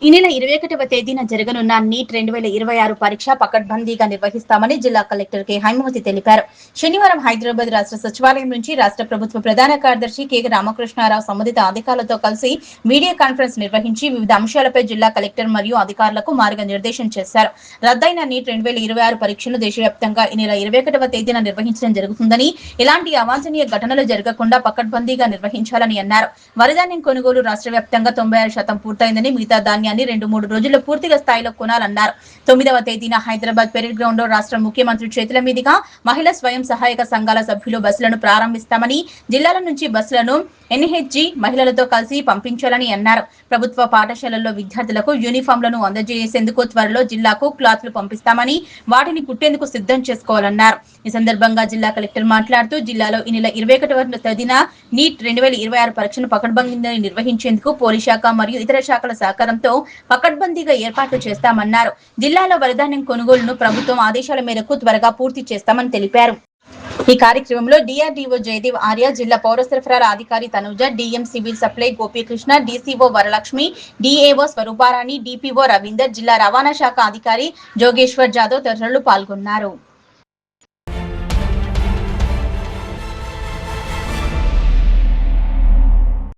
ఈ నెల 21వ తేదీన జరగనున్న నీట్ 2026 పరీక్ష పకడ్బందీగా నిర్వహిస్తామని జిల్లా కలెక్టర్ కె హైమవతి తెలిపారు. శనివారం హైదరాబాద్ రాష్ట్ర సచివాలయం నుంచి రాష్ట్ర ప్రభుత్వ ప్రధాన కార్యదర్శి కె రామకృష్ణారావు సంబంధిత అధికారులతో కలిసి వీడియో కాన్ఫరెన్స్ నిర్వహించి వివిధ అంశాలపై జిల్లా కలెక్టర్ మరియు అధికారులకు మార్గనిర్దేశం చేశారు. రద్దయిన నీట్ 2026 పరీక్షను దేశవ్యాప్తంగా ఈ నెల 21వ తేదీన నిర్వహించడం జరుగుతుందని, ఎలాంటి అవాంఛనీయ ఘటనలు జరగకుండా పకడ్బందీగా నిర్వహించాలని అన్నారు. వరిధాన్యం కొనుగోలు రాష్ట్ర వ్యాప్తంగా 96% పూర్తయిందని, మిగతా ధాన్యాన్ని 2-3 రోజుల్లో పూర్తిగా స్థాయిలో కొనాలన్నారు. 9వ తేదీన హైదరాబాద్ పెరేడ్ గ్రౌండ్ లో రాష్ట్ర ముఖ్యమంత్రి చేతుల మీదుగా మహిళా స్వయం సహాయక సంఘాల సభ్యులు బస్సులను ప్రారంభిస్తామని, జిల్లాల నుంచి బస్సులను ఎన్హెచ్జి మహిళలతో కలిసి పంపించాలని అన్నారు. ప్రభుత్వ పాఠశాలల్లో విద్యార్థులకు యూనిఫామ్లను అందజేసేందుకు త్వరలో జిల్లాకు క్లాత్లు పంపిస్తామని, వాటిని కుట్టేందుకు సిద్ధం చేసుకోవాలన్నారు. ఈ సందర్భంగా జిల్లా కలెక్టర్ మాట్లాడుతూ, జిల్లాలో ఈ నెల 21వ తేదీన నీట్ 2026 పరీక్షను పకడ్బందీగా నిర్వహించేందుకు పోలీస్ శాఖ మరియు ఇతర శాఖల సహకారంతో పకడ్బందీగా ఏర్పాట్లు చేస్తామన్నారు. జిల్లాలో వరిధాన్యం కొనుగోలును ప్రభుత్వం ఆదేశాల మేరకు త్వరగా పూర్తి చేస్తామని తెలిపారు. ఈ కార్యక్రమంలో డిఆర్డీఓ జయదేవ్ ఆర్య, జిల్లా పౌర సరఫరాల అధికారి Tanuja, DM civil supply Gopikrishna, DCO Varalakshmi, DAO Swarupa Rani, DPO Ravinder, జిల్లా రవాణా శాఖ అధికారి జోగేశ్వర్ జాదవ్ తదితరులు పాల్గొన్నారు.